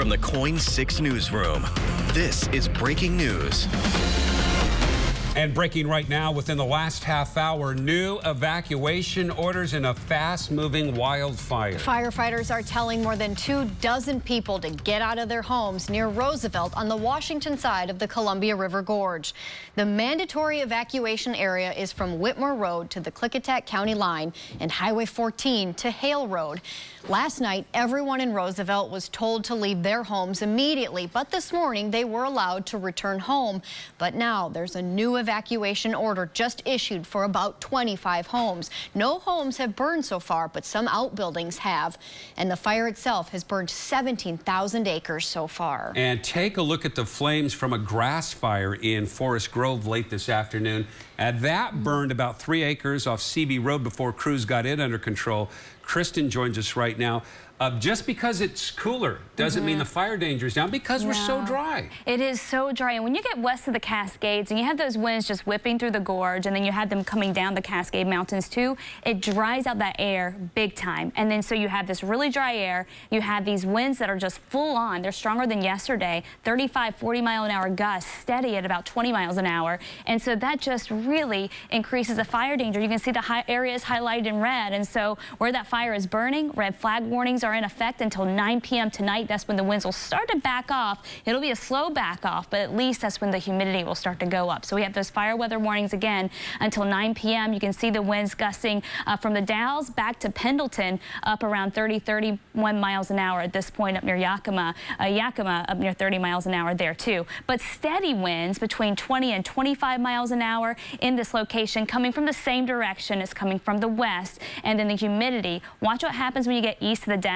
From the KOIN 6 newsroom, this is breaking news. And breaking right now, within the last half hour, new evacuation orders in a fast-moving wildfire. Firefighters are telling more than 24 people to get out of their homes near Roosevelt on the Washington side of the Columbia River Gorge. The mandatory evacuation area is from Whitmore Road to the Klickitat County line and Highway 14 to Hale Road. Last night, everyone in Roosevelt was told to leave their homes immediately, but this morning they were allowed to return home. But now there's a new evacuation order just issued for about 25 homes. No homes have burned so far, but some outbuildings have. And the fire itself has burned 17,000 acres so far. And take a look at the flames from a grass fire in Forest Grove late this afternoon. That burned about 3 acres off CB Road before crews got it under control. Kristen joins us right now. Just because it's cooler doesn't mean the fire danger is down, because we're so dry. It is so dry. And when you get west of the Cascades and you have those winds just whipping through the gorge, and then you have them coming down the Cascade Mountains too, it dries out that air big time. And then so you have this really dry air. You have these winds that are just full on. They're stronger than yesterday, 35, 40-mile-an-hour gusts, steady at about 20 miles an hour. And so that just really increases the fire danger. You can see the areas highlighted in red. And so where that fire is burning, red flag warnings are in effect until 9 p.m. tonight. That's when the winds will start to back off. It'll be a slow back off, but at least that's when the humidity will start to go up. So we have those fire weather warnings again until 9 p.m. You can see the winds gusting from the Dalles back to Pendleton up around 30, 31 miles an hour at this point up near Yakima. Yakima up near 30 miles an hour there too. But steady winds between 20 and 25 miles an hour in this location, coming from the same direction as coming from the west. And then the humidity, watch what happens when you get east of the Dalles.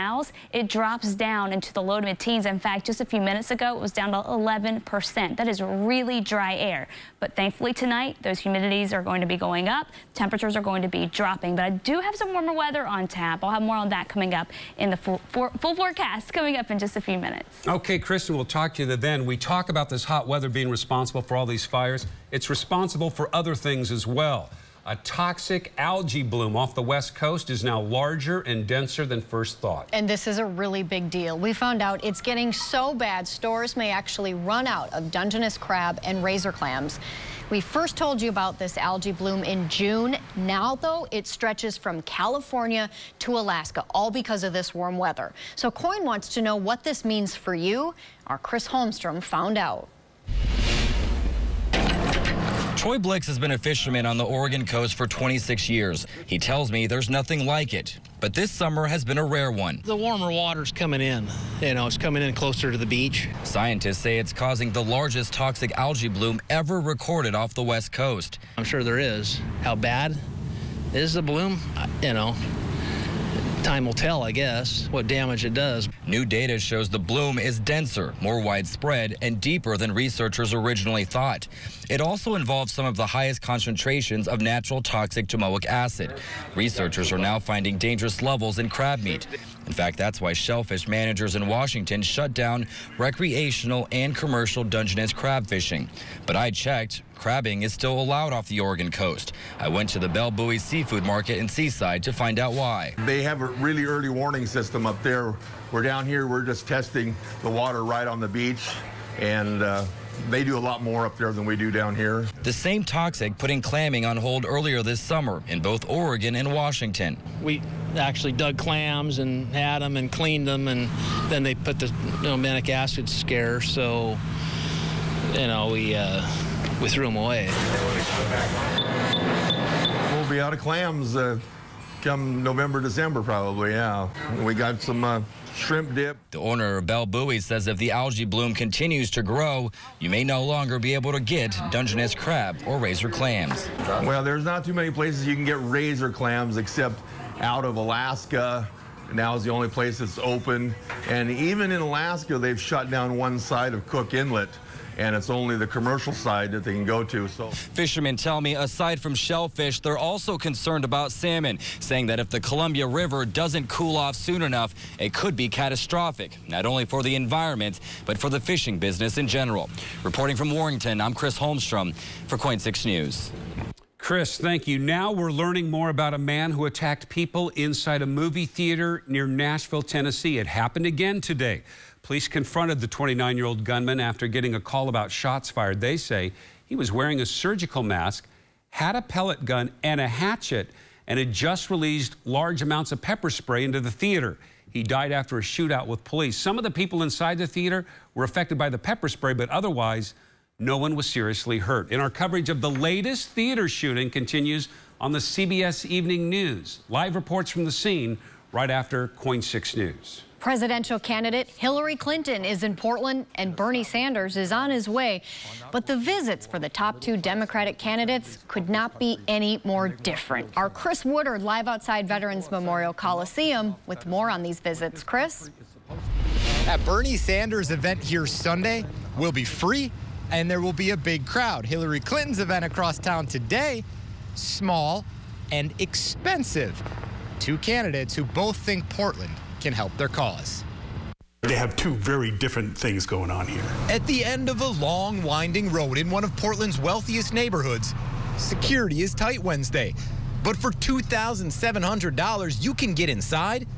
It drops down into the low to mid-teens. In fact, just a few minutes ago, it was down to 11%. That is really dry air. But thankfully tonight, those humidities are going to be going up. Temperatures are going to be dropping. But I do have some warmer weather on tap. I'll have more on that coming up in the full forecast coming up in just a few minutes. Okay, Kristen, we'll talk to you then. We talk about this hot weather being responsible for all these fires. It's responsible for other things as well. A toxic algae bloom off the west coast is now larger and denser than first thought. And this is a really big deal. We found out it's getting so bad, stores may actually run out of Dungeness crab and razor clams. We first told you about this algae bloom in June. Now, though, it stretches from California to Alaska, all because of this warm weather. So KOIN wants to know what this means for you. Our Chris Holmstrom found out. Troy Blix has been a fisherman on the Oregon coast for 26 years. He tells me there's nothing like it, but this summer has been a rare one. The warmer water's coming in. You know, it's coming in closer to the beach. Scientists say it's causing the largest toxic algae bloom ever recorded off the west coast. I'm sure there is. How bad is the bloom? You know, time will tell, I guess, what damage it does. New data shows the bloom is denser, more widespread, and deeper than researchers originally thought. It also involves some of the highest concentrations of natural toxic domoic acid. Researchers are now finding dangerous levels in crab meat. In fact, that's why shellfish managers in Washington shut down recreational and commercial Dungeness crab fishing. But I checked. Crabbing is still allowed off the Oregon coast. I went to the Belle Bowie Seafood Market in Seaside to find out why. They have a really early warning system up there. We're down here, we're just testing the water right on the beach, and they do a lot more up there than we do down here. The same toxic putting clamming on hold earlier this summer in both Oregon and Washington. We actually dug clams and had them and cleaned them, and then they put the domoic acid scare, so, you know, we threw them away. We'll be out of clams come November, December probably, yeah. We got some shrimp dip. The owner of Belle Bowie says if the algae bloom continues to grow, you may no longer be able to get Dungeness crab or razor clams. Well, there's not too many places you can get razor clams except out of Alaska. Now is the only place that's open. And even in Alaska, they've shut down one side of Cook Inlet, and it's only the commercial side that they can go to. So fishermen tell me aside from shellfish, they're also concerned about salmon, saying that if the Columbia River doesn't cool off soon enough, it could be catastrophic, not only for the environment, but for the fishing business in general. Reporting from Warrington, I'm Chris Holmstrom for KOIN 6 News. Chris, thank you. Now we're learning more about a man who attacked people inside a movie theater near Nashville, Tennessee. It happened again today. Police confronted the 29-year-old gunman after getting a call about shots fired. They say he was wearing a surgical mask, had a pellet gun and a hatchet, and had just released large amounts of pepper spray into the theater. He died after a shootout with police. Some of the people inside the theater were affected by the pepper spray, but otherwise, no one was seriously hurt. And our coverage of the latest theater shooting continues on the CBS Evening News. Live reports from the scene right after KOIN 6 News. Presidential candidate Hillary Clinton is in Portland and Bernie Sanders is on his way. But the visits for the top two Democratic candidates could not be any more different. Our Chris Woodard live outside Veterans Memorial Coliseum with more on these visits. Chris? At Bernie Sanders' event here Sunday will be free and there will be a big crowd. Hillary Clinton's event across town today, small and expensive. Two candidates who both think Portland can help their cause. They have two very different things going on here. At the end of a long, winding road in one of Portland's wealthiest neighborhoods, security is tight Wednesday. But for $2,700, you can get inside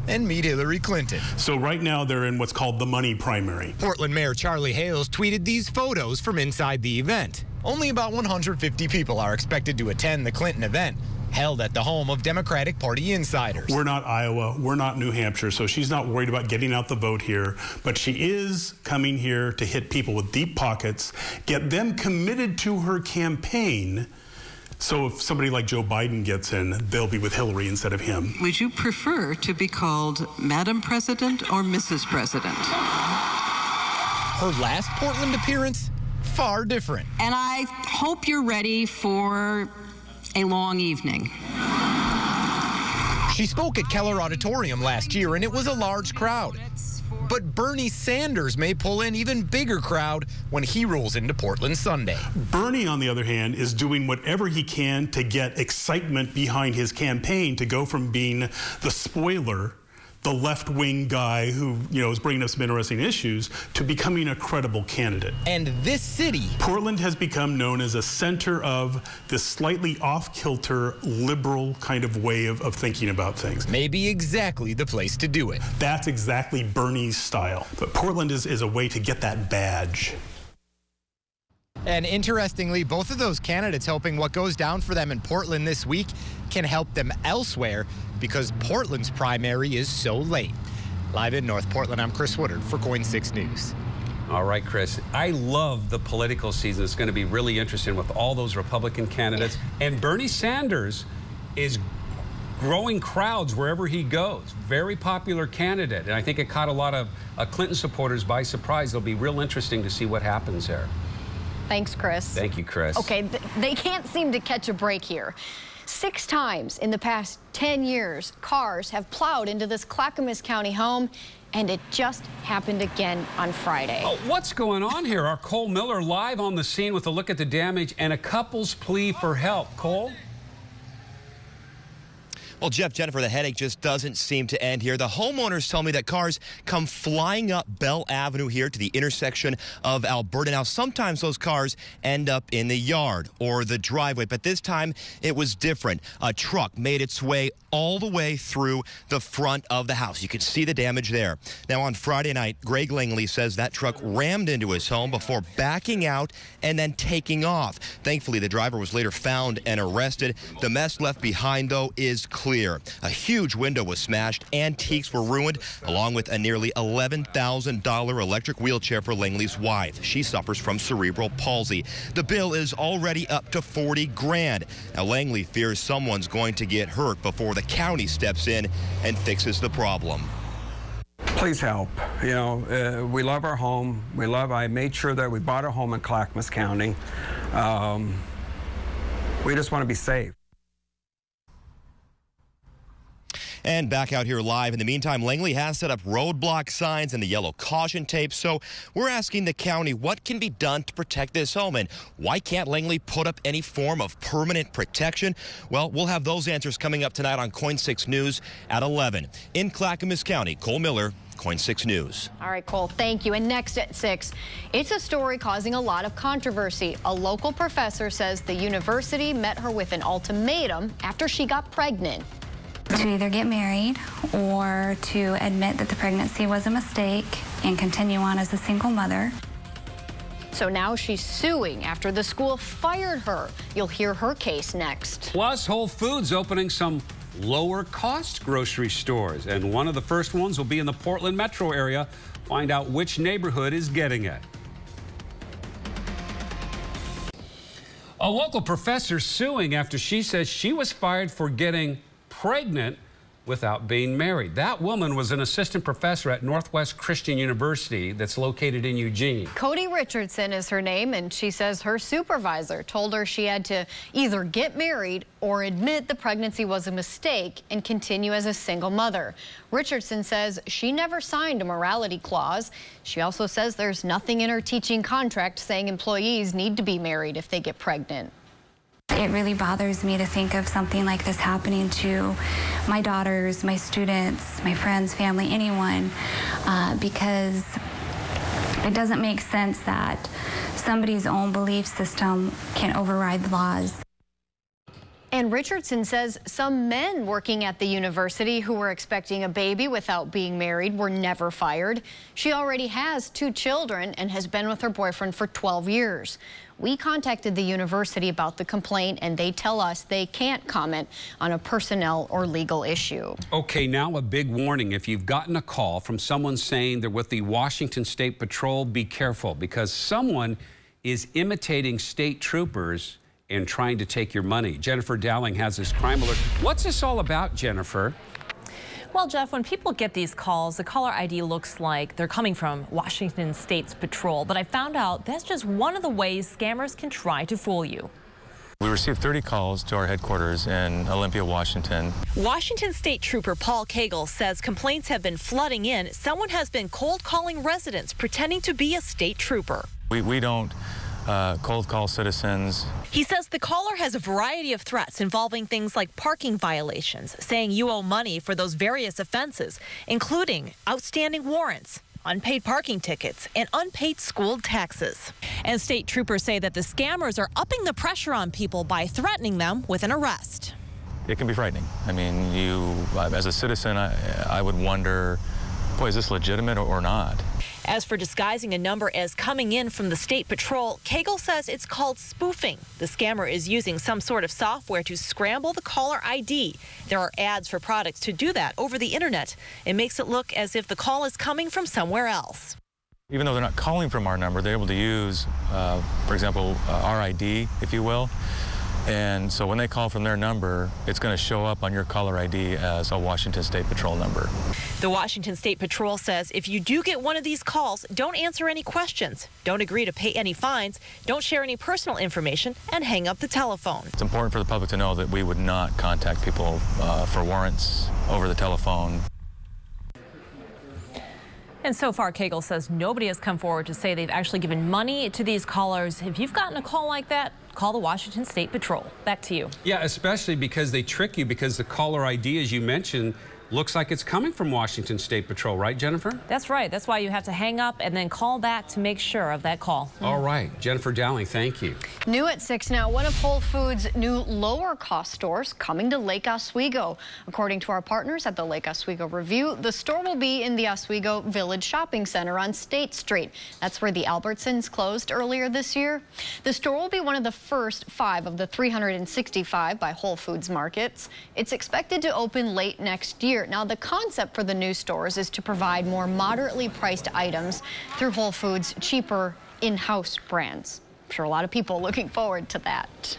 and meet Hillary Clinton. So right now they're in what's called the money primary. Portland Mayor Charlie Hales tweeted these photos from inside the event. Only about 150 people are expected to attend the Clinton event, held at the home of Democratic Party insiders. We're not Iowa, we're not New Hampshire, so she's not worried about getting out the vote here, but she is coming here to hit people with deep pockets, get them committed to her campaign. So if somebody like Joe Biden gets in, they'll be with Hillary instead of him. Would you prefer to be called Madam President or Mrs. President? Her last Portland appearance, far different. And I hope you're ready for a long evening. She spoke at Keller Auditorium last year, and it was a large crowd. But Bernie Sanders may pull in even bigger crowd when he rolls into Portland Sunday. Bernie, on the other hand, is doing whatever he can to get excitement behind his campaign to go from being the spoiler, the left-wing guy who, is bringing up some interesting issues, to becoming a credible candidate. And this city, Portland, has become known as a center of this slightly off-kilter, liberal kind of way of thinking about things. Maybe exactly the place to do it. That's exactly Bernie's style. But Portland is a way to get that badge. And interestingly, both of those candidates hoping what goes down for them in Portland this week can help them elsewhere because Portland's primary is so late. Live in North Portland, I'm Chris Woodard for KOIN 6 News. All right, Chris. I love the political season. It's going to be really interesting with all those Republican candidates. And Bernie Sanders is growing crowds wherever he goes. Very popular candidate. And I think it caught a lot of Clinton supporters by surprise. It'll be real interesting to see what happens there. Thanks, Chris. Thank you, Chris. Okay, they can't seem to catch a break here. 6 times in the past 10 years, cars have plowed into this Clackamas County home, and it just happened again on Friday. Oh, what's going on here? Our Cole Miller live on the scene with a look at the damage and a couple's plea for help. Cole? Well, Jennifer, the headache just doesn't seem to end here. The homeowners tell me that cars come flying up Bell Avenue here to the intersection of Alberta. Now, sometimes those cars end up in the yard or the driveway, but this time it was different. A truck made its way all the way through the front of the house. You can see the damage there. Now, on Friday night, Greg Langley says that truck rammed into his home before backing out and then taking off. Thankfully, the driver was later found and arrested. The mess left behind, though, is clear. A huge window was smashed, antiques were ruined, along with a nearly $11,000 electric wheelchair for Langley's wife. She suffers from cerebral palsy. The bill is already up to $40 grand. Now, Langley fears someone's going to get hurt before the county steps in and fixes the problem. Please help. We love our home. I made sure that we bought a home in Clackamas County. We just want to be safe. And back out here live. In the meantime, Langley has set up roadblock signs and the yellow caution tape. So we're asking the county what can be done to protect this home, and why can't Langley put up any form of permanent protection? Well, we'll have those answers coming up tonight on KOIN 6 News at 11. In Clackamas County, Cole Miller, KOIN 6 News. All right, Cole, thank you. And next at 6, it's a story causing a lot of controversy. A local professor says the university met her with an ultimatum after she got pregnant. To either get married or to admit that the pregnancy was a mistake and continue on as a single mother. So now she's suing after the school fired her. You'll hear her case next. Plus, Whole Foods opening some lower-cost grocery stores, and one of the first ones will be in the Portland metro area. Find out which neighborhood is getting it. A local professor suing after she says she was fired for getting pregnant without being married. That woman was an assistant professor at Northwest Christian University that's located in Eugene. Cody Richardson is her name, and she says her supervisor told her she had to either get married or admit the pregnancy was a mistake and continue as a single mother. Richardson says she never signed a morality clause. She also says there's nothing in her teaching contract saying employees need to be married if they get pregnant. It really bothers me to think of something like this happening to my daughters, my students, my friends, family, anyone, because it doesn't make sense that somebody's own belief system can override the laws. And Richardson says some men working at the university who were expecting a baby without being married were never fired. She already has 2 children and has been with her boyfriend for 12 years. We contacted the university about the complaint, and they tell us they can't comment on a personnel or legal issue. Okay, now a big warning. If you've gotten a call from someone saying they're with the Washington State Patrol, be careful, because someone is imitating state troopers and trying to take your money. Jennifer Dowling has this crime alert. What's this all about, Jennifer? Well, Jeff, when people get these calls, the caller ID looks like they're coming from Washington State's patrol. But I found out that's just one of the ways scammers can try to fool you. We received 30 calls to our headquarters in Olympia, Washington. Washington State Trooper Paul Cagle says complaints have been flooding in. Someone has been cold calling residents pretending to be a state trooper. We don't cold call citizens. He says the caller has a variety of threats involving things like parking violations, saying you owe money for those various offenses, including outstanding warrants, unpaid parking tickets, and unpaid school taxes. And state troopers say that the scammers are upping the pressure on people by threatening them with an arrest. It can be frightening. I mean, you, as a citizen, I would wonder, boy, is this legitimate or not? As for disguising a number as coming in from the State Patrol, Cagle says it's called spoofing. The scammer is using some sort of software to scramble the caller ID. There are ads for products to do that over the internet. It makes it look as if the call is coming from somewhere else. Even though they're not calling from our number, they're able to use, for example, our ID, if you will. And so when they call from their number, it's going to show up on your caller ID as a Washington State Patrol number. The Washington State Patrol says if you do get one of these calls, don't answer any questions, don't agree to pay any fines, don't share any personal information, and hang up the telephone. It's important for the public to know that we would not contact people for warrants over the telephone. And so far, Cagle says nobody has come forward to say they've actually given money to these callers. If you've gotten a call like that, call the Washington State Patrol. Back to you. Yeah, especially because they trick you, because the caller ID, as you mentioned, looks like it's coming from Washington State Patrol, right, Jennifer? That's right. That's why you have to hang up and then call back to make sure of that call. All right. Jennifer Dowling, thank you. New at 6 now, one of Whole Foods' new lower-cost stores coming to Lake Oswego. According to our partners at the Lake Oswego Review, the store will be in the Oswego Village Shopping Center on State Street. That's where the Albertsons closed earlier this year. The store will be one of the first 5 of the 365 by Whole Foods markets. It's expected to open late next year. Now, the concept for the new stores is to provide more moderately priced items through Whole Foods' cheaper in-house brands. I'm sure a lot of people looking forward to that.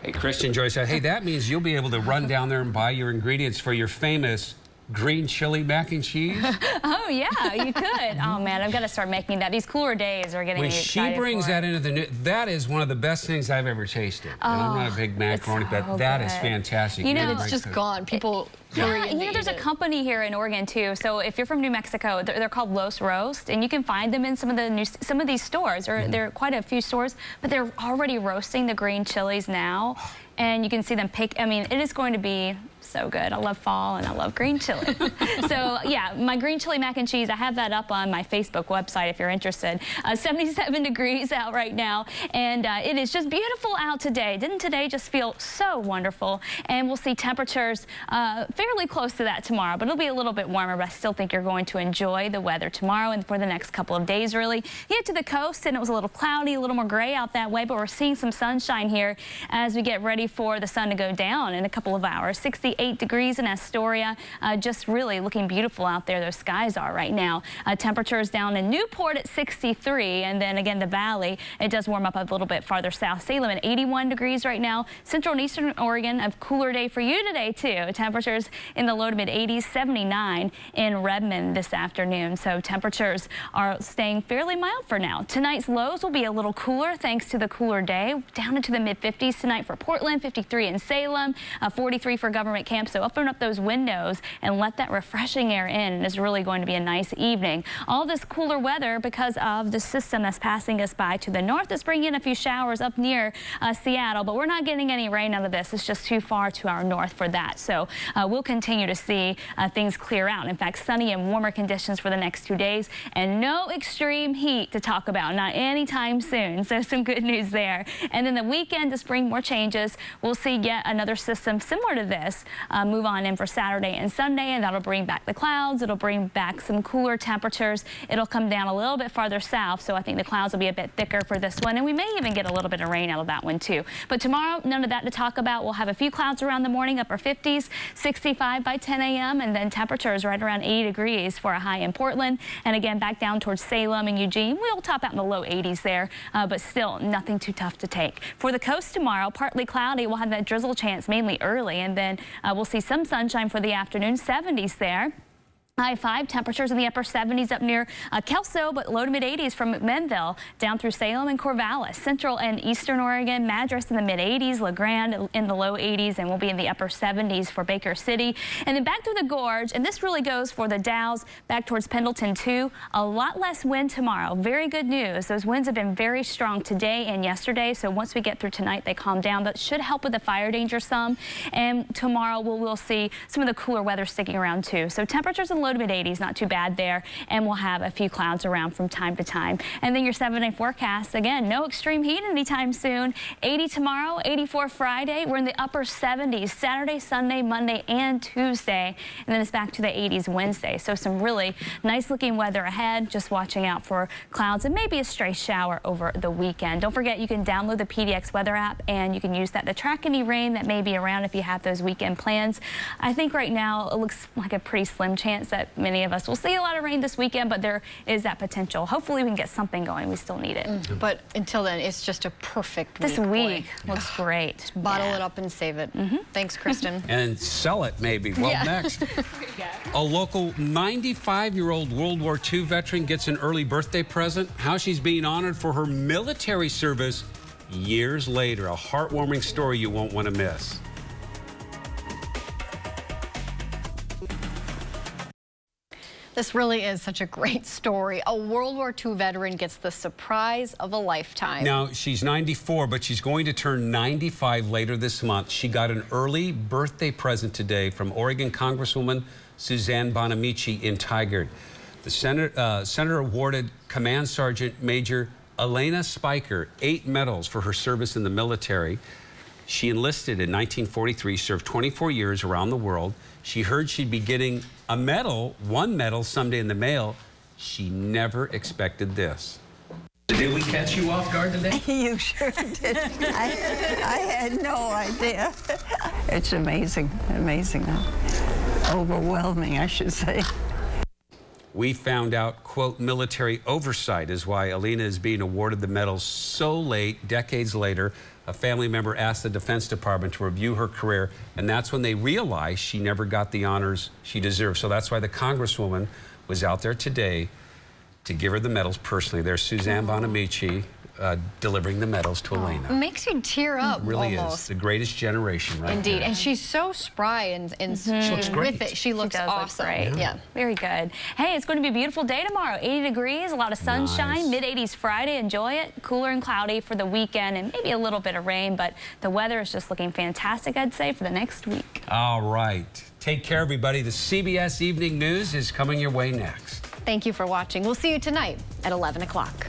Hey, Christian Joy said, hey, that means you'll be able to run down there and buy your ingredients for your famous green chili mac and cheese. Oh, yeah, you could. Oh, man, I've got to start making that. These cooler days are getting me excited. When she brings that into the new, that is one of the best things I've ever tasted. And I'm not a big macaroni, but that is fantastic. You know, it's just gone. People... Yeah, you know, there's a company here in Oregon too. So if you're from New Mexico, they're called Los Roast, and you can find them in some of these stores, or there are quite a few stores. But they're already roasting the green chilies now, and you can see them pick. I mean, it is going to be So good. I love fall and I love green chili. So yeah, my green chili mac and cheese, I have that up on my Facebook website if you're interested. 77 degrees out right now, and it is just beautiful out today. Didn't today just feel so wonderful? And we'll see temperatures fairly close to that tomorrow, but it'll be a little bit warmer, but I still think you're going to enjoy the weather tomorrow and for the next couple of days, really. You get to the coast and it was a little cloudy, a little more gray out that way, but we're seeing some sunshine here as we get ready for the sun to go down in a couple of hours. 68 degrees in Astoria, just really looking beautiful out there. Those skies are right now. Temperatures down in Newport at 63, and then again the valley, it does warm up a little bit farther south. Salem at 81 degrees right now. Central and Eastern Oregon, a cooler day for you today too. Temperatures in the low to mid 80s, 79 in Redmond this afternoon. So temperatures are staying fairly mild for now. Tonight's lows will be a little cooler thanks to the cooler day, down into the mid 50s tonight for Portland, 53 in Salem, 43 for Government Camp. So open up those windows and let that refreshing air in. It's really going to be a nice evening. All this cooler weather because of the system that's passing us by to the north is bringing in a few showers up near Seattle, but we're not getting any rain out of this. It's just too far to our north for that. So we'll continue to see things clear out. In fact, sunny and warmer conditions for the next 2 days and no extreme heat to talk about, not anytime soon. So some good news there. And then the weekend to bring more changes. We'll see yet another system similar to this move on in for Saturday and Sunday, and that'll bring back the clouds. It'll bring back some cooler temperatures. It'll come down a little bit farther south, so I think the clouds will be a bit thicker for this one, and we may even get a little bit of rain out of that one too. But tomorrow, none of that to talk about. We'll have a few clouds around the morning, upper 50s, 65 by 10 a.m., and then temperatures right around 80 degrees for a high in Portland, and again back down towards Salem and Eugene. We'll top out in the low 80s there, but still nothing too tough to take. For the coast tomorrow, partly cloudy. We'll have that drizzle chance mainly early, and then we'll see some sunshine for the afternoon, 70s there. High 5 temperatures in the upper 70s up near Kelso, but low to mid 80s from McMinnville down through Salem and Corvallis. Central and Eastern Oregon, Madras in the mid 80s, LeGrand in the low 80s, and we'll be in the upper 70s for Baker City. And then back through the gorge, and this really goes for the Dalles back towards Pendleton too. A lot less wind tomorrow. Very good news. Those winds have been very strong today and yesterday, so once we get through tonight, they calm down. That should help with the fire danger some. And tomorrow we'll see some of the cooler weather sticking around too. So temperatures in low to mid 80s, not too bad there, and we'll have a few clouds around from time to time. And then your 7-day forecast, again, no extreme heat anytime soon. 80 tomorrow, 84 Friday. We're in the upper 70s Saturday, Sunday, Monday, and Tuesday, and then it's back to the 80s Wednesday. So some really nice looking weather ahead. Just watching out for clouds and maybe a stray shower over the weekend. Don't forget you can download the PDX weather app and you can use that to track any rain that may be around if you have those weekend plans. I think right now it looks like a pretty slim chance that many of us will see a lot of rain this weekend, but there is that potential. Hopefully we can get something going. We still need it. But until then, it's just a perfect week. This week looks great. Just bottle it up and save it. Thanks, Kristen. And sell it, maybe. Well, next, a local 95-year-old World War II veteran gets an early birthday present. How she's being honored for her military service years later. A heartwarming story you won't want to miss. This really is such a great story. A World War II veteran gets the surprise of a lifetime. Now, she's 94, but she's going to turn 95 later this month. She got an early birthday present today from Oregon Congresswoman Suzanne Bonamici in Tigard. The Senator awarded Command Sergeant Major Elena Spiker 8 medals for her service in the military. She enlisted in 1943, served 24 years around the world. She heard she'd be getting a medal, one medal, someday in the mail. She never expected this. Did we catch you off guard today? You sure did. I had no idea. It's amazing, amazing. Overwhelming, I should say. We found out, quote, military oversight is why Alina is being awarded the medal so late, decades later. A family member asked the Defense Department to review her career, and that's when they realized she never got the honors she deserved. So that's why the Congresswoman was out there today to give her the medals personally. There's Suzanne Bonamici delivering the medals to Elena. Makes you tear up. It really almost. is the greatest generation, right? Indeed, there. and she's so spry and She looks great. with it. She looks awesome. Great. Yeah, very good. Hey, it's going to be a beautiful day tomorrow. 80 degrees, a lot of sunshine. Mid-80s Friday. Enjoy it. Cooler and cloudy for the weekend, and maybe a little bit of rain, but the weather is just looking fantastic, I'd say, for the next week. All right. Take care, everybody. The CBS Evening News is coming your way next. Thank you for watching. We'll see you tonight at 11 o'clock.